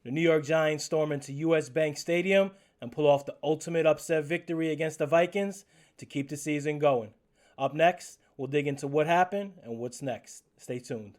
The New York Giants storm into US Bank Stadium and pull off the ultimate upset victory against the Vikings to keep the season going. Up next, we'll dig into what happened and what's next. Stay tuned.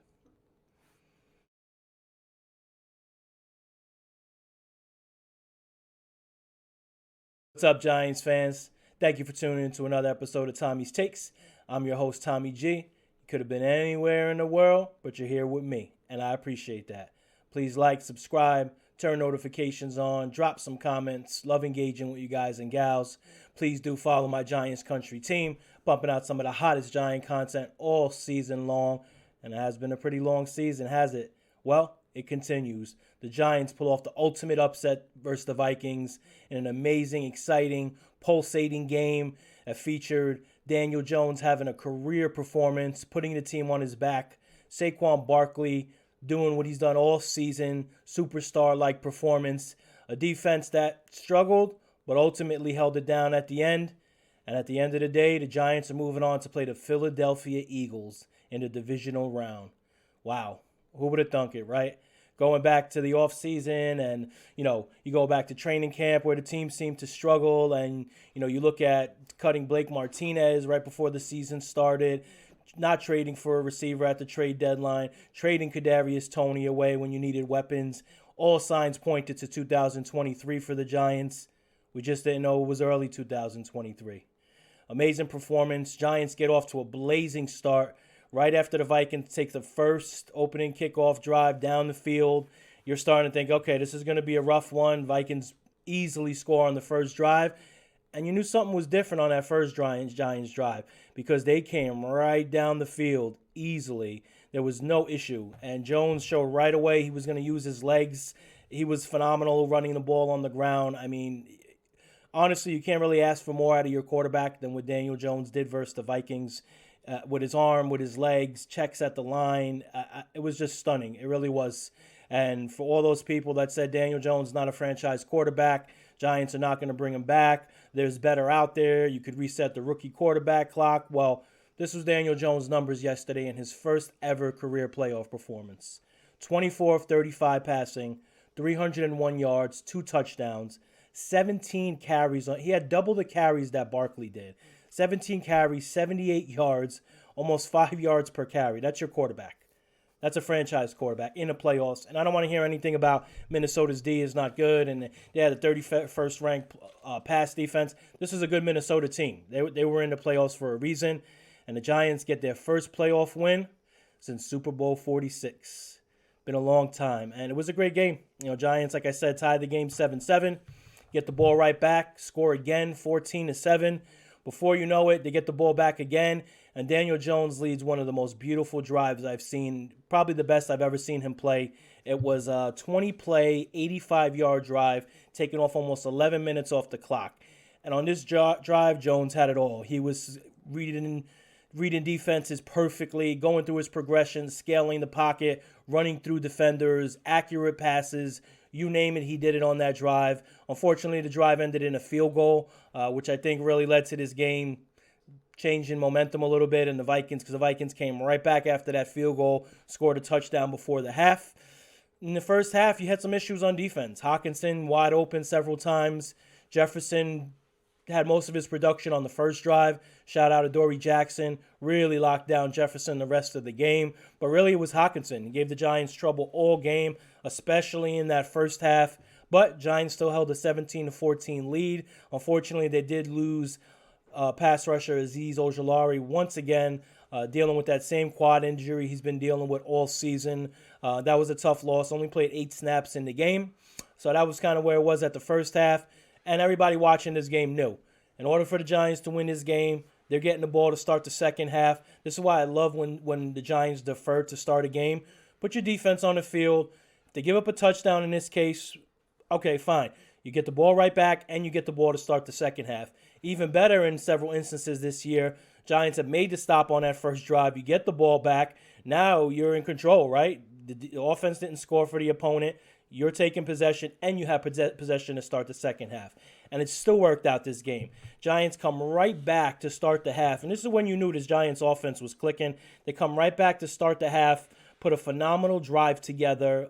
What's up, Giants fans? Thank you for tuning in to another episode of Tommy's Takes. I'm your host, Tommy G. You could have been anywhere in the world, but you're here with me, and I appreciate that. Please like, subscribe, turn notifications on, drop some comments. Love engaging with you guys and gals. Please do follow my Giants Country team, bumping out some of the hottest Giant content all season long. And it has been a pretty long season, has it? Well, it continues. The Giants pull off the ultimate upset versus the Vikings in an amazing, exciting, pulsating game that featured Daniel Jones having a career performance, putting the team on his back, Saquon Barkley doing what he's done all season, superstar-like performance, a defense that struggled but ultimately held it down at the end. And at the end of the day, the Giants are moving on to play the Philadelphia Eagles in the divisional round. Wow, who would have thunk it, right? Going back to the offseason and, you go back to training camp where the team seemed to struggle and, you look at cutting Blake Martinez right before the season started, not trading for a receiver at the trade deadline, trading Kadarius Toney away when you needed weapons. All signs pointed to 2023 for the Giants. We just didn't know it was early 2023. Amazing performance. Giants get off to a blazing start. Right after the Vikings take the first opening kickoff drive down the field, you're starting to think, okay, this is going to be a rough one. Vikings easily score on the first drive. And you knew something was different on that first Giants drive because they came right down the field easily. There was no issue. And Jones showed right away he was going to use his legs. He was phenomenal running the ball on the ground. I mean, honestly, you can't really ask for more out of your quarterback than what Daniel Jones did versus the Vikings. With his arm, with his legs, checks at the line. It was just stunning. It really was. And for all those people that said Daniel Jones is not a franchise quarterback, Giants are not going to bring him back, there's better out there, you could reset the rookie quarterback clock. Well, this was Daniel Jones' numbers yesterday in his first ever career playoff performance. 24 of 35 passing, 301 yards, 2 touchdowns, 17 carries. He had double the carries that Barkley did. 17 carries, 78 yards, almost 5 yards per carry. That's your quarterback. That's a franchise quarterback in the playoffs. And I don't want to hear anything about Minnesota's D is not good and they had the 31st ranked pass defense. This is a good Minnesota team. They were in the playoffs for a reason. And the Giants get their first playoff win since Super Bowl 46. Been a long time. And it was a great game. Giants, like I said, tied the game 7-7. Get the ball right back. Score again, 14-7. Before you know it, they get the ball back again, and Daniel Jones leads one of the most beautiful drives I've seen, probably the best I've ever seen him play. It was a 20-play, 85-yard drive, taking off almost 11 minutes off the clock. And on this drive, Jones had it all. He was reading defenses perfectly, going through his progressions, scaling the pocket, running through defenders, accurate passes. You name it, he did it on that drive. Unfortunately, the drive ended in a field goal, which I think really led to this game changing momentum a little bit in the Vikings because the Vikings came right back after that field goal, scored a touchdown before the half. In the first half, you had some issues on defense. Hockenson wide open several times. Jefferson had most of his production on the first drive. Shout out to Dory Jackson. Really locked down Jefferson the rest of the game. But really, it was Hockenson. He gave the Giants trouble all game, especially in that first half. But Giants still held a 17-14 lead. Unfortunately, they did lose pass rusher Azeez Ojulari once again, dealing with that same quad injury he's been dealing with all season. That was a tough loss. Only played 8 snaps in the game. So that was kind of where it was at the first half. And everybody watching this game knew. In order for the Giants to win this game, they're getting the ball to start the second half. This is why I love when the Giants defer to start a game. Put your defense on the field. If they give up a touchdown in this case, okay, fine. You get the ball right back, and you get the ball to start the second half. Even better in several instances this year, Giants have made the stop on that first drive. You get the ball back. Now you're in control, right? The offense didn't score for the opponent. You're taking possession, and you have possession to start the second half. And it still worked out this game. Giants come right back to start the half. And this is when you knew this Giants offense was clicking. They come right back to start the half, put a phenomenal drive together.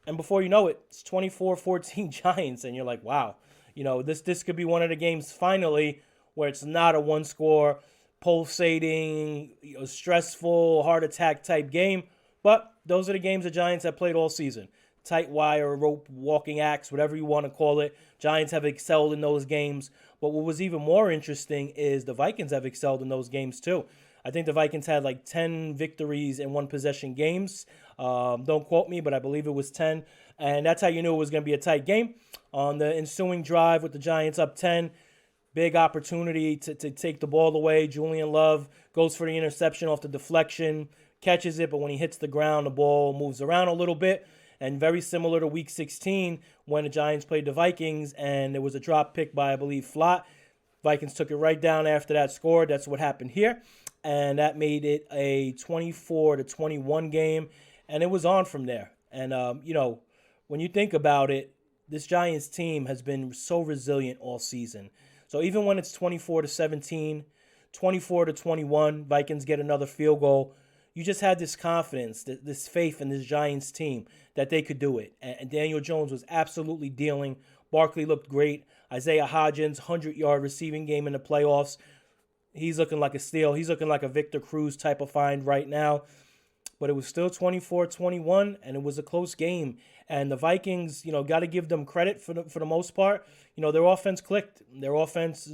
And before you know it, it's 24-14 Giants. And you're like, wow, this could be one of the games finally where it's not a one-score, pulsating, stressful, heart attack type game. But those are the games the Giants have played all season. Tight wire, rope, walking axe, whatever you want to call it. Giants have excelled in those games. But what was even more interesting is the Vikings have excelled in those games too. I think the Vikings had like 10 victories in one possession games. Don't quote me, but I believe it was 10. And that's how you knew it was going to be a tight game. On the ensuing drive with the Giants up 10, big opportunity to take the ball away. Julian Love goes for the interception off the deflection, catches it, but when he hits the ground, the ball moves around a little bit. And very similar to Week 16 when the Giants played the Vikings and there was a drop pick by, I believe, Flott. Vikings took it right down after that score. That's what happened here. And that made it a 24-21 game. And it was on from there. And, when you think about it, this Giants team has been so resilient all season. So even when it's 24-17, 24-21, Vikings get another field goal, you just had this confidence, this faith in this Giants team that they could do it. And Daniel Jones was absolutely dealing. Barkley looked great. Isaiah Hodgins, 100-yard receiving game in the playoffs. He's looking like a steal. He's looking like a Victor Cruz type of find right now. But it was still 24-21, and it was a close game. And the Vikings, got to give them credit for the most part. Their offense clicked. Their offense,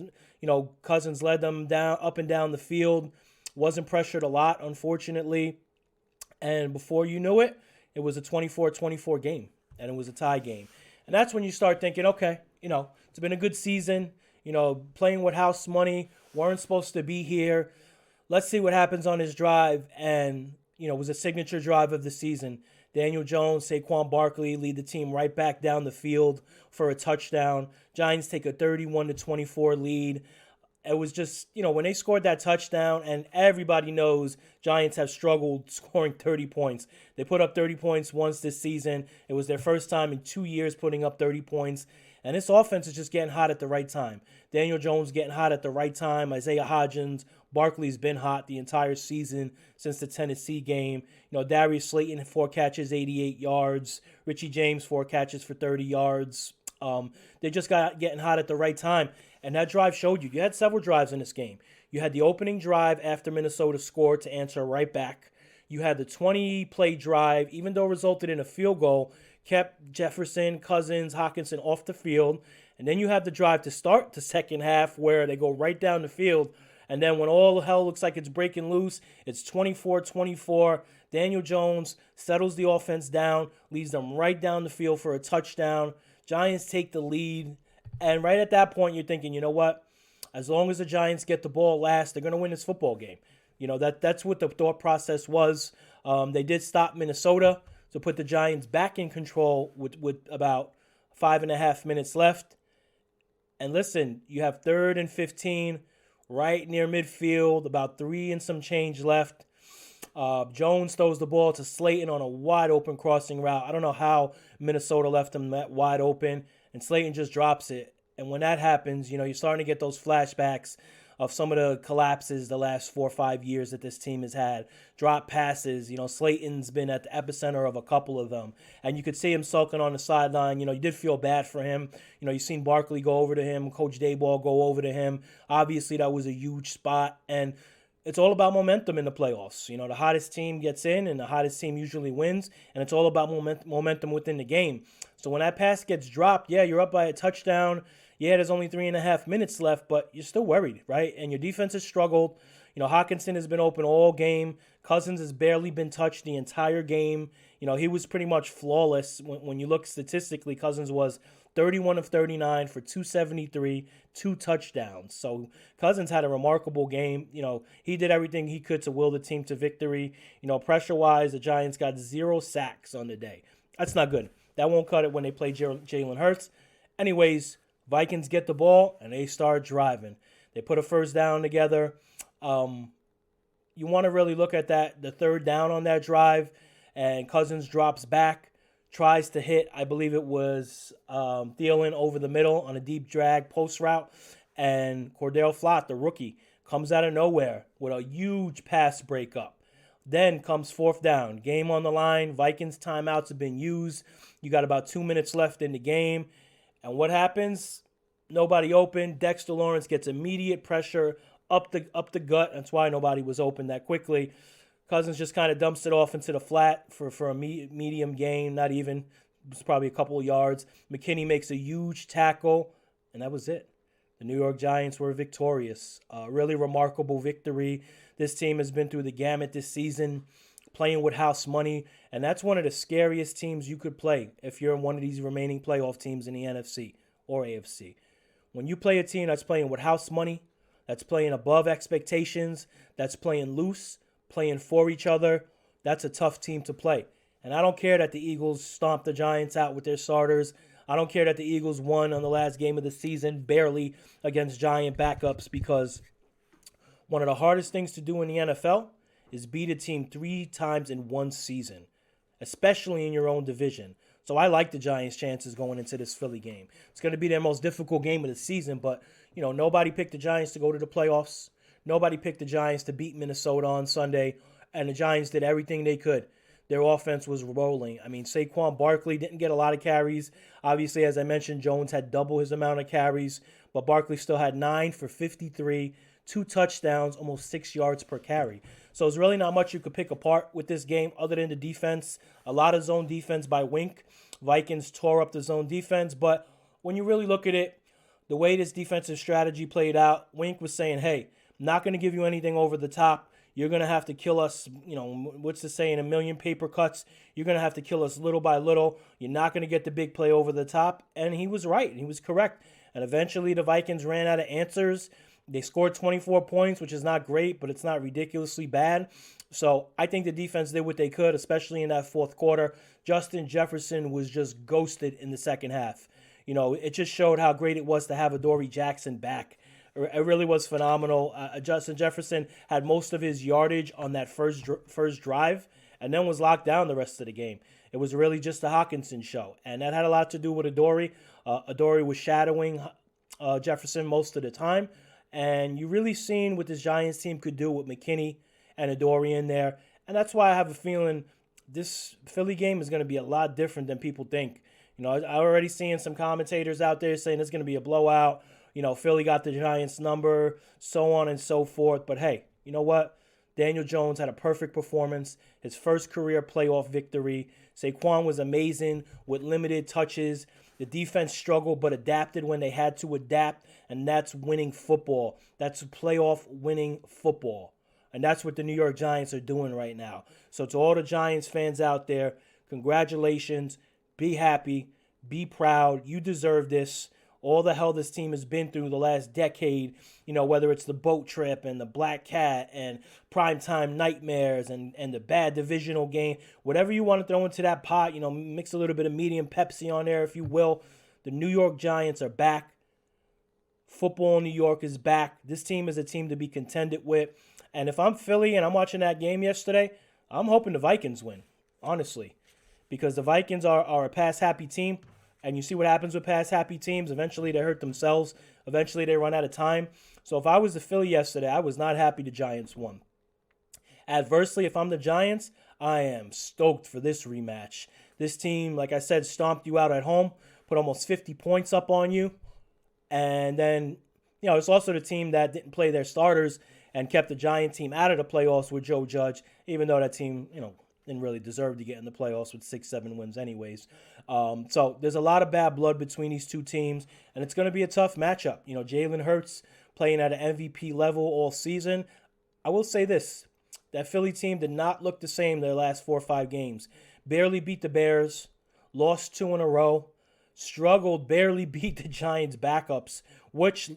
Cousins led them down up and down the field. Wasn't pressured a lot, unfortunately. And before you knew it, it was a 24-24 game, and it was a tie game. And that's when you start thinking, okay, it's been a good season. Playing with house money, weren't supposed to be here. Let's see what happens on this drive. And, it was a signature drive of the season. Daniel Jones, Saquon Barkley lead the team right back down the field for a touchdown. Giants take a 31-24 lead. It was just, when they scored that touchdown, and everybody knows Giants have struggled scoring 30 points. They put up 30 points once this season. It was their first time in 2 years putting up 30 points. And this offense is just getting hot at the right time. Daniel Jones getting hot at the right time. Isaiah Hodgins, Barkley's been hot the entire season since the Tennessee game. Darius Slayton, 4 catches, 88 yards. Richie James, 4 catches for 30 yards. They just got getting hot at the right time. And that drive showed you. You had several drives in this game. You had the opening drive after Minnesota scored to answer right back. You had the 20-play drive, even though it resulted in a field goal, kept Jefferson, Cousins, Hockenson off the field. And then you have the drive to start the second half where they go right down the field. And then when all hell looks like it's breaking loose, it's 24-24. Daniel Jones settles the offense down, leads them right down the field for a touchdown. Giants take the lead. And right at that point, you're thinking, you know what? As long as the Giants get the ball last, they're going to win this football game. That's what the thought process was. They did stop Minnesota to put the Giants back in control with about 5.5 minutes left. And listen, you have 3rd and 15 right near midfield, about 3 and some change left. Jones throws the ball to Slayton on a wide open crossing route. I don't know how Minnesota left him that wide open, and Slayton just drops it. And when that happens, you're starting to get those flashbacks of some of the collapses the last 4 or 5 years that this team has had. Drop passes, Slayton's been at the epicenter of a couple of them. And you could see him sulking on the sideline. You did feel bad for him. You've seen Barkley go over to him, Coach Dayball go over to him. Obviously, that was a huge spot. And it's all about momentum in the playoffs. The hottest team gets in, and the hottest team usually wins. And it's all about momentum within the game. So when that pass gets dropped, yeah, you're up by a touchdown. Yeah, there's only 3.5 minutes left, but you're still worried, right? And your defense has struggled. Hockenson has been open all game. Cousins has barely been touched the entire game. He was pretty much flawless. When you look statistically, Cousins was 31 of 39 for 273, 2 touchdowns. So Cousins had a remarkable game. He did everything he could to will the team to victory. Pressure-wise, the Giants got 0 sacks on the day. That's not good. That won't cut it when they play Jalen Hurts. Anyways, Vikings get the ball, and they start driving. They put a first down together. You want to really look at the 3rd down on that drive, and Cousins drops back, tries to hit, I believe it was Thielen over the middle on a deep drag post route, and Cordell Flott, the rookie, comes out of nowhere with a huge pass breakup. Then comes fourth down. Game on the line. Vikings timeouts have been used. You got about 2 minutes left in the game. And what happens? Nobody open. Dexter Lawrence gets immediate pressure up the gut. That's why nobody was open that quickly. Cousins just kind of dumps it off into the flat for a medium gain. Not even. It was probably a couple of yards. McKinney makes a huge tackle. And that was it. The New York Giants were victorious. Really remarkable victory. This team has been through the gamut this season, playing with house money, and that's one of the scariest teams you could play if you're in one of these remaining playoff teams in the NFC or AFC. When you play a team that's playing with house money, that's playing above expectations, that's playing loose, playing for each other, that's a tough team to play. And I don't care that the Eagles stomped the Giants out with their starters. I don't care that the Eagles won on the last game of the season, barely against Giant backups, because one of the hardest things to do in the NFL is beat a team 3 times in one season, especially in your own division. So I like the Giants' chances going into this Philly game. It's going to be their most difficult game of the season, but nobody picked the Giants to go to the playoffs. Nobody picked the Giants to beat Minnesota on Sunday, and the Giants did everything they could. Their offense was rolling. I mean, Saquon Barkley didn't get a lot of carries. Obviously, as I mentioned, Jones had double his amount of carries, but Barkley still had 9 for 53, 2 touchdowns, almost 6 yards per carry. So there's really not much you could pick apart with this game other than the defense. A lot of zone defense by Wink. Vikings tore up the zone defense, but when you really look at it, the way this defensive strategy played out, Wink was saying, hey, I'm not going to give you anything over the top. You're going to have to kill us, what's the saying, a million paper cuts. You're going to have to kill us little by little. You're not going to get the big play over the top. And he was right. He was correct. And eventually the Vikings ran out of answers. They scored 24 points, which is not great, but it's not ridiculously bad. So I think the defense did what they could, especially in that fourth quarter. Justin Jefferson was just ghosted in the second half. It just showed how great it was to have Adoree Jackson back. It really was phenomenal. Justin Jefferson had most of his yardage on that first drive and then was locked down the rest of the game. It was really just a Hawkinson show, and that had a lot to do with Adoree. Adoree was shadowing Jefferson most of the time, and you really seen what this Giants team could do with McKinney and Adoree in there, and that's why I have a feeling this Philly game is going to be a lot different than people think. I already seeing some commentators out there saying it's going to be a blowout. Philly got the Giants' number, so on and so forth. But hey, you know what? Daniel Jones had a perfect performance, his first career playoff victory. Saquon was amazing with limited touches. The defense struggled but adapted when they had to adapt, and that's winning football. That's playoff winning football. And that's what the New York Giants are doing right now. So to all the Giants fans out there, congratulations. Be happy. Be proud. You deserve this. All the hell this team has been through the last decade, whether it's the boat trip and the black cat and primetime nightmares and the bad divisional game, whatever you want to throw into that pot, mix a little bit of medium Pepsi on there, if you will. The New York Giants are back. Football in New York is back. This team is a team to be contended with. And if I'm Philly and I'm watching that game yesterday, I'm hoping the Vikings win, honestly, because the Vikings are a pass-happy team. And you see what happens with pass-happy teams. Eventually, they hurt themselves. Eventually, they run out of time. So if I was the Philly yesterday, I was not happy the Giants won. Adversely, if I'm the Giants, I am stoked for this rematch. This team, like I said, stomped you out at home, put almost 50 points up on you. And then, it's also the team that didn't play their starters and kept the Giant team out of the playoffs with Joe Judge, even though that team, didn't really deserve to get in the playoffs with 6-7 wins anyways. So there's a lot of bad blood between these two teams, and it's going to be a tough matchup. Jalen Hurts playing at an MVP level all season. I will say this. That Philly team did not look the same their last 4 or 5 games. Barely beat the Bears, lost 2 in a row, struggled, barely beat the Giants' backups, which,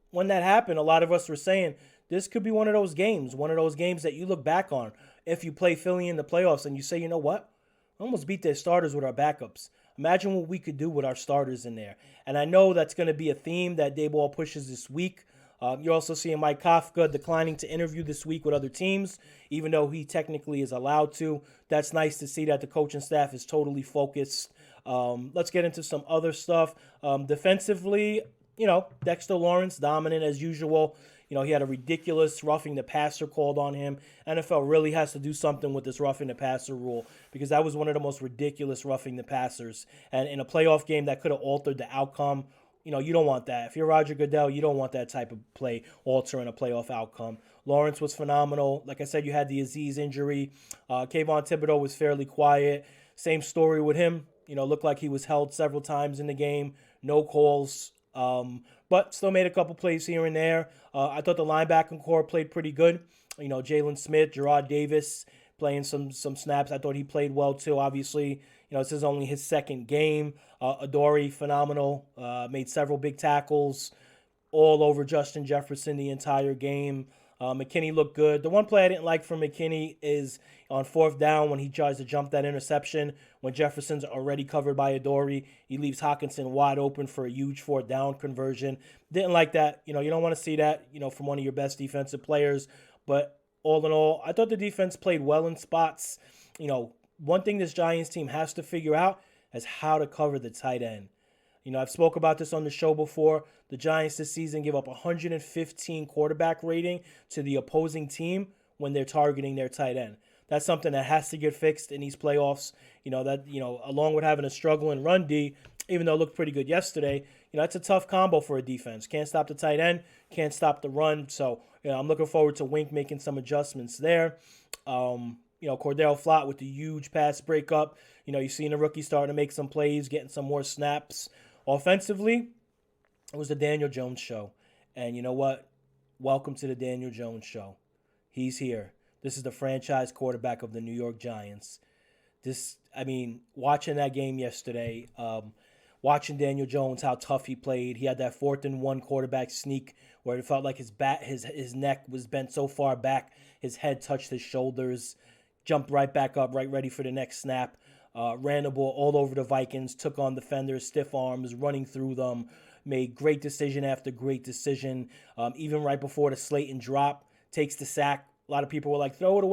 when that happened, a lot of us were saying, this could be one of those games that you look back on if you play Philly in the playoffs and you say, you know what? We almost beat their starters with our backups. Imagine what we could do with our starters in there. And I know that's going to be a theme that Daboll pushes this week. You're also seeing Mike Kafka declining to interview this week with other teams, even though he technically is allowed to. That's nice to see that the coaching staff is totally focused. Let's get into some other stuff. Defensively, Dexter Lawrence, dominant as usual. He had a ridiculous roughing the passer called on him. NFL really has to do something with this roughing the passer rule because that was one of the most ridiculous roughing the passers. And in a playoff game that could have altered the outcome. You don't want that. If you're Roger Goodell, you don't want that type of play altering a playoff outcome. Lawrence was phenomenal. Like I said, you had the Aziz injury. Kayvon Thibodeau was fairly quiet. Same story with him. Looked like he was held several times in the game. No calls, but still made a couple plays here and there. I thought the linebacking core played pretty good. Jalen Smith, Gerard Davis playing some snaps. I thought he played well too. Obviously, this is only his second game. Adoree, phenomenal. Made several big tackles all over Justin Jefferson the entire game. McKinney looked good. The one play I didn't like from McKinney is on fourth down when he tries to jump that interception. When Jefferson's already covered by Adoree, he leaves Hockenson wide open for a huge fourth down conversion. Didn't like that. You don't want to see that, from one of your best defensive players. But all in all, I thought the defense played well in spots. One thing this Giants team has to figure out is how to cover the tight end. I've spoke about this on the show before. The Giants this season give up 115 quarterback rating to the opposing team when they're targeting their tight end. That's something that has to get fixed in these playoffs. Along with having a struggling run D, even though it looked pretty good yesterday, it's a tough combo for a defense. Can't stop the tight end, can't stop the run. So, I'm looking forward to Wink making some adjustments there. Cordell Flott with the huge pass breakup. You've seen the rookie starting to make some plays, getting some more snaps. Offensively, it was the Daniel Jones show. And you know what? Welcome to the Daniel Jones show. He's here. This is the franchise quarterback of the New York Giants. Watching that game yesterday, watching Daniel Jones, how tough he played. He had that 4th and 1 quarterback sneak where it felt like his neck was bent so far back, his head touched his shoulders, jumped right back up, right ready for the next snap. Ran the ball all over the Vikings, took on defenders, stiff arms, running through them, made great decision after great decision. Even right before the Slayton drop, takes the sack. A lot of people were like, throw it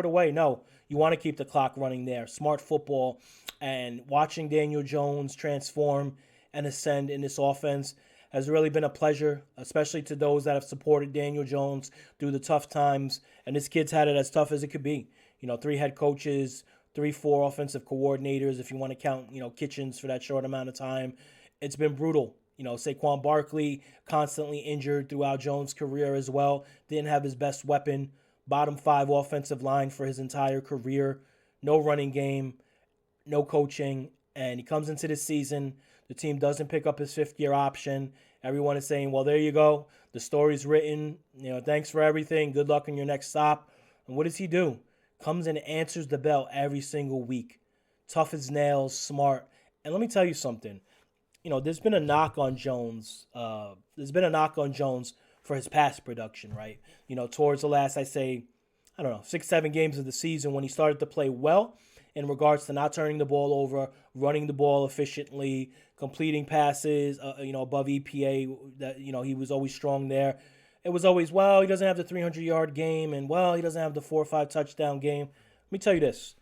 away. No, you want to keep the clock running there. Smart football. And watching Daniel Jones transform and ascend in this offense has really been a pleasure, especially to those that have supported Daniel Jones through the tough times. And this kid's had it as tough as it could be. 3 head coaches, 3-4 offensive coordinators, if you want to count, Kitchens for that short amount of time. It's been brutal. Saquon Barkley constantly injured throughout Jones' career as well. Didn't have his best weapon. Bottom 5 offensive line for his entire career. No running game. No coaching. And he comes into this season. The team doesn't pick up his 5th-year option. Everyone is saying, well, there you go. The story's written. Thanks for everything. Good luck on your next stop. And what does he do? Comes and answers the bell every single week. Tough as nails, smart. And let me tell you something. There's been a knock on Jones. For his pass production, right? Towards the last, 6-7 games of the season when he started to play well in regards to not turning the ball over, running the ball efficiently, completing passes, above EPA. That he was always strong there. It was always, he doesn't have the 300-yard game, and, he doesn't have the 4 or 5 touchdown game. Let me tell you this.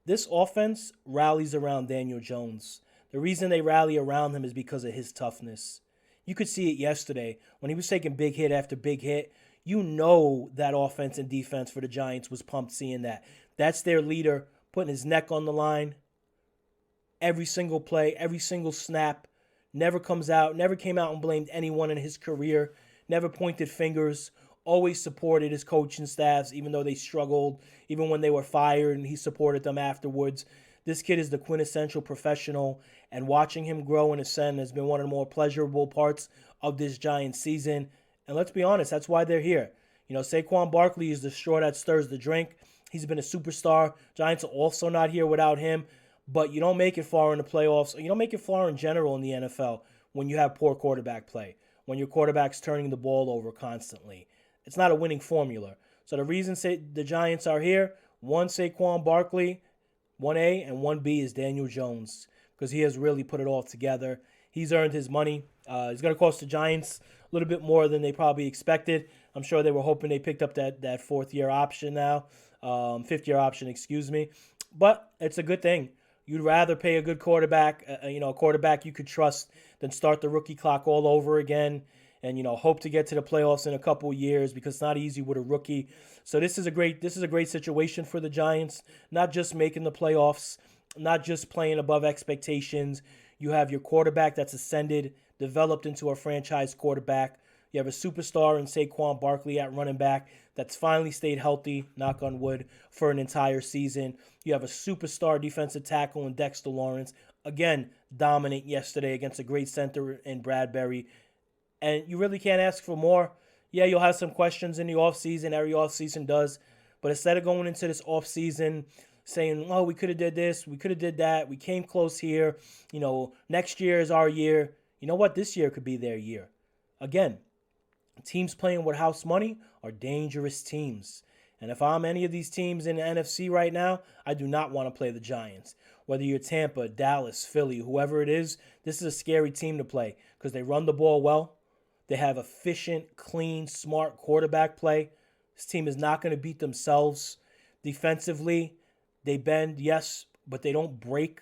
This offense rallies around Daniel Jones. The reason they rally around him is because of his toughness. You could see it yesterday when he was taking big hit after big hit. That offense and defense for the Giants was pumped seeing that. That's their leader, putting his neck on the line. Every single play, every single snap. Never came out and blamed anyone in his career. Never pointed fingers, always supported his coaching staffs, even though they struggled, even when they were fired, and he supported them afterwards. This kid is the quintessential professional, and watching him grow and ascend has been one of the more pleasurable parts of this Giants season. And let's be honest, that's why they're here. Saquon Barkley is the straw that stirs the drink. He's been a superstar. Giants are also not here without him, but you don't make it far in the playoffs, or you don't make it far in general in the NFL when you have poor quarterback play. When your quarterback's turning the ball over constantly. It's not a winning formula. So the reason the Giants are here, 1, Saquon Barkley, 1A, and 1B is Daniel Jones, because he has really put it all together. He's earned his money. He's going to cost the Giants a little bit more than they probably expected. I'm sure they were hoping they picked up that 4th-year option now, 5th-year option, excuse me. But it's a good thing. You'd rather pay a good quarterback, a quarterback you could trust, than start the rookie clock all over again and hope to get to the playoffs in a couple years because it's not easy with a rookie. So this is a great situation for the Giants, not just making the playoffs, not just playing above expectations. You have your quarterback that's ascended, developed into a franchise quarterback. You have a superstar in Saquon Barkley at running back that's finally stayed healthy, knock on wood, for an entire season. You have a superstar defensive tackle in Dexter Lawrence, again, dominant yesterday against a great center in Bradbury. And you really can't ask for more. Yeah, you'll have some questions in the offseason. Every offseason does. But instead of going into this offseason saying, oh, we could have did this, we could have did that, we came close here, next year is our year. You know what? This year could be their year. Again, teams playing with house money are dangerous teams. And if I'm any of these teams in the NFC right now, I do not want to play the Giants. Whether you're Tampa, Dallas, Philly, whoever it is, this is a scary team to play because they run the ball well. They have efficient, clean, smart quarterback play. This team is not going to beat themselves. Defensively, they bend, yes, but they don't break.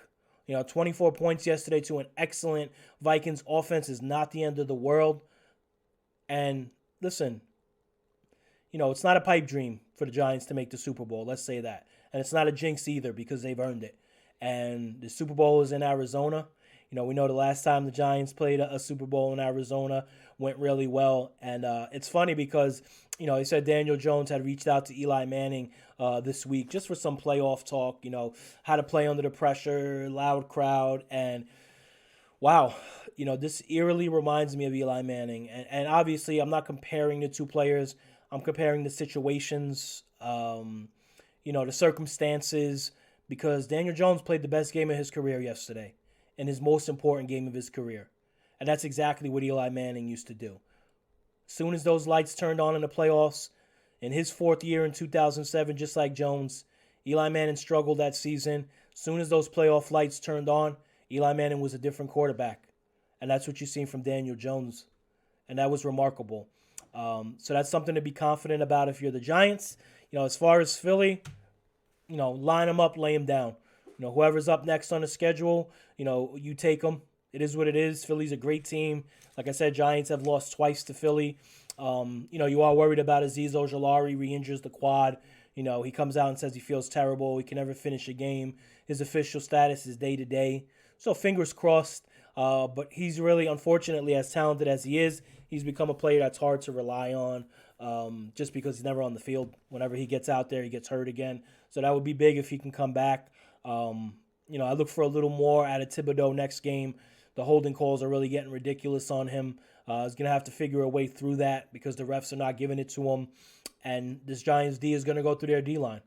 24 points yesterday to an excellent Vikings offense is not the end of the world. And listen, it's not a pipe dream for the Giants to make the Super Bowl. Let's say that. And it's not a jinx either because they've earned it. And the Super Bowl is in Arizona. We know the last time the Giants played a Super Bowl in Arizona went really well. And it's funny because, they said Daniel Jones had reached out to Eli Manning this week just for some playoff talk, how to play under the pressure, loud crowd. And wow, this eerily reminds me of Eli Manning. And obviously, I'm not comparing the two players. I'm comparing the situations, the circumstances, because Daniel Jones played the best game of his career yesterday and his most important game of his career. And that's exactly what Eli Manning used to do. As soon as those lights turned on in the playoffs, in his fourth year in 2007, just like Jones, Eli Manning struggled that season. As soon as those playoff lights turned on, Eli Manning was a different quarterback. And that's what you've seen from Daniel Jones. And that was remarkable. So that's something to be confident about if you're the Giants. As far as Philly, line them up, lay them down. Whoever's up next on the schedule, you take them. It is what it is. Philly's a great team. Like I said, Giants have lost twice to Philly. You are worried about Azeez Ojulari re-injures the quad. He comes out and says he feels terrible. He can never finish a game. His official status is day-to-day. So fingers crossed. But he's really, unfortunately, as talented as he is, he's become a player that's hard to rely on just because he's never on the field. Whenever he gets out there, he gets hurt again. So that would be big if he can come back. I look for a little more out of Thibodeau next game. The holding calls are really getting ridiculous on him. He's going to have to figure a way through that because the refs are not giving it to him. And this Giants D is going to go through their D-line.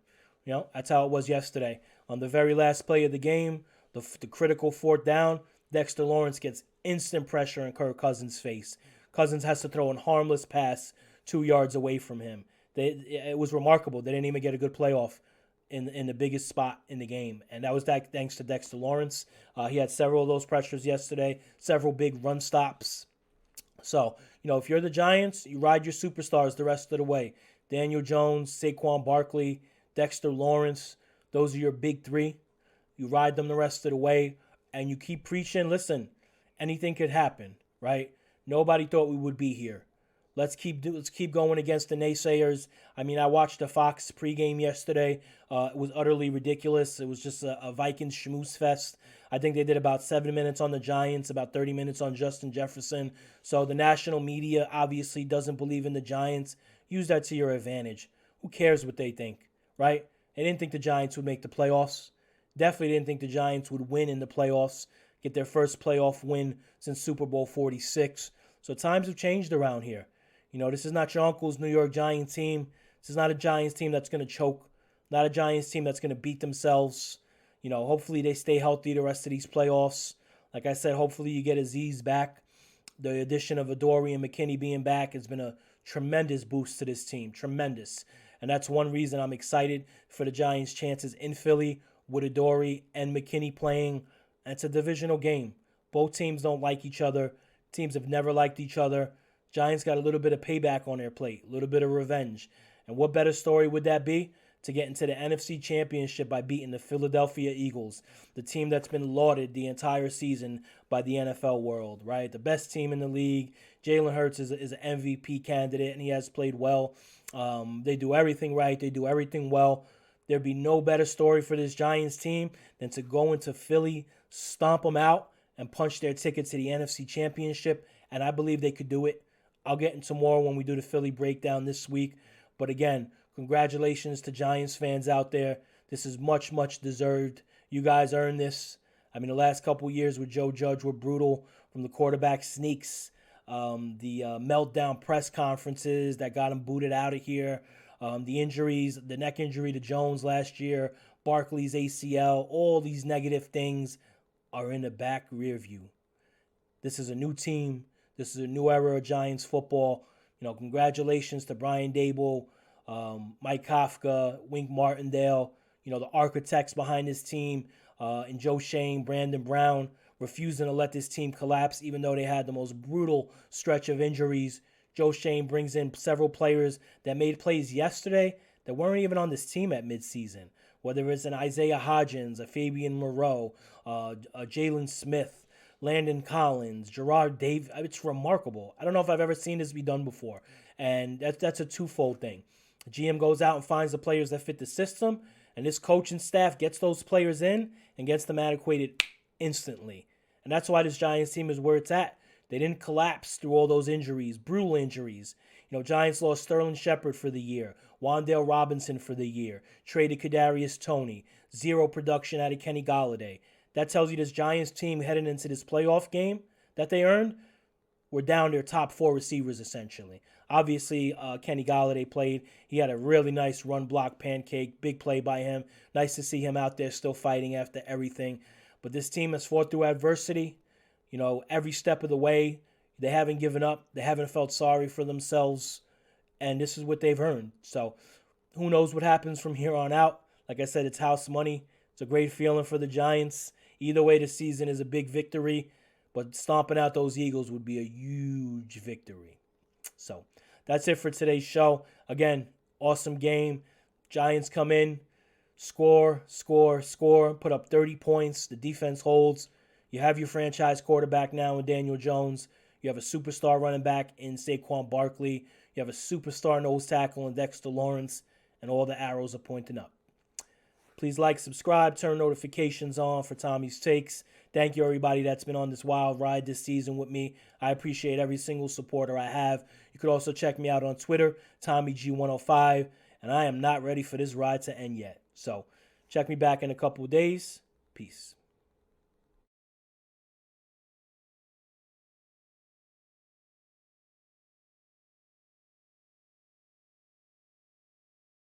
That's how it was yesterday. On the very last play of the game, the critical fourth down, Dexter Lawrence gets instant pressure in Kirk Cousins' face. Cousins has to throw a harmless pass 2 yards away from him. It was remarkable. They didn't even get a good playoff in the biggest spot in the game. And that was thanks to Dexter Lawrence. He had several of those pressures yesterday, several big run stops. So, if you're the Giants, you ride your superstars the rest of the way. Daniel Jones, Saquon Barkley, Dexter Lawrence, those are your big three. You ride them the rest of the way, and you keep preaching. Listen, anything could happen, right? Nobody thought we would be here. Let's keep going against the naysayers. I mean, I watched the Fox pregame yesterday. It was utterly ridiculous. It was just a Vikings schmooze fest. I think they did about 7 minutes on the Giants, about 30 minutes on Justin Jefferson. So the national media obviously doesn't believe in the Giants. Use that to your advantage. Who cares what they think, right? They didn't think the Giants would make the playoffs. Definitely didn't think the Giants would win in the playoffs, get their first playoff win since Super Bowl 46. So times have changed around here. This is not your uncle's New York Giants team. This is not a Giants team that's going to choke. Not a Giants team that's going to beat themselves. Hopefully they stay healthy the rest of these playoffs. Like I said, hopefully you get Azeez back. The addition of Adoree and McKinney being back has been a tremendous boost to this team. Tremendous. And that's one reason I'm excited for the Giants' chances in Philly with Adoree and McKinney playing. And it's a divisional game. Both teams don't like each other. Teams have never liked each other. Giants got a little bit of payback on their plate, a little bit of revenge. And what better story would that be to get into the NFC Championship by beating the Philadelphia Eagles, the team that's been lauded the entire season by the NFL world, right? The best team in the league. Jalen Hurts is an MVP candidate, and he has played well. They do everything right. They do everything well. There'd be no better story for this Giants team than to go into Philly, stomp them out, and punch their ticket to the NFC Championship, and I believe they could do it. I'll get into more when we do the Philly breakdown this week. But again, congratulations to Giants fans out there. This is much, much deserved. You guys earned this. I mean, the last couple years with Joe Judge were brutal, from the quarterback sneaks, the meltdown press conferences that got him booted out of here, the injuries, the neck injury to Jones last year, Barkley's ACL, all these negative things are in the back rear view. This is a new team. This is a new era of Giants football. Congratulations to Brian Daboll, Mike Kafka, Wink Martindale, the architects behind this team, and Joe Shane, Brandon Brown, refusing to let this team collapse even though they had the most brutal stretch of injuries. Joe Shane brings in several players that made plays yesterday that weren't even on this team at midseason, whether it's an Isaiah Hodgins, a Fabian Moreau, a Jalen Smith, Landon Collins, Gerard Davis. It's remarkable. I don't know if I've ever seen this be done before. And that's a twofold thing. The GM goes out and finds the players that fit the system, and this coaching staff gets those players in and gets them adequated instantly. And that's why this Giants team is where it's at. They didn't collapse through all those injuries, brutal injuries. Giants lost Sterling Shepard for the year, Wan'Dale Robinson for the year, traded Kadarius Toney, zero production out of Kenny Golladay. That tells you this Giants team heading into this playoff game that they earned were down their top four receivers essentially. Obviously, Kenny Golladay played. He had a really nice run block pancake, big play by him. Nice to see him out there still fighting after everything. But this team has fought through adversity, every step of the way. They haven't given up. They haven't felt sorry for themselves. And this is what they've earned. So who knows what happens from here on out. Like I said, it's house money. It's a great feeling for the Giants. Either way, the season is a big victory. But stomping out those Eagles would be a huge victory. So that's it for today's show. Again, awesome game. Giants come in, score, put up 30 points. The defense holds. You have your franchise quarterback now in Daniel Jones. You have a superstar running back in Saquon Barkley. You have a superstar nose tackle in Dexter Lawrence. And all the arrows are pointing up. Please like, subscribe, turn notifications on for Tommy's Takes. Thank you, everybody that's been on this wild ride this season with me. I appreciate every single supporter I have. You could also check me out on Twitter, TommyG105. And I am not ready for this ride to end yet. So check me back in a couple of days. Peace.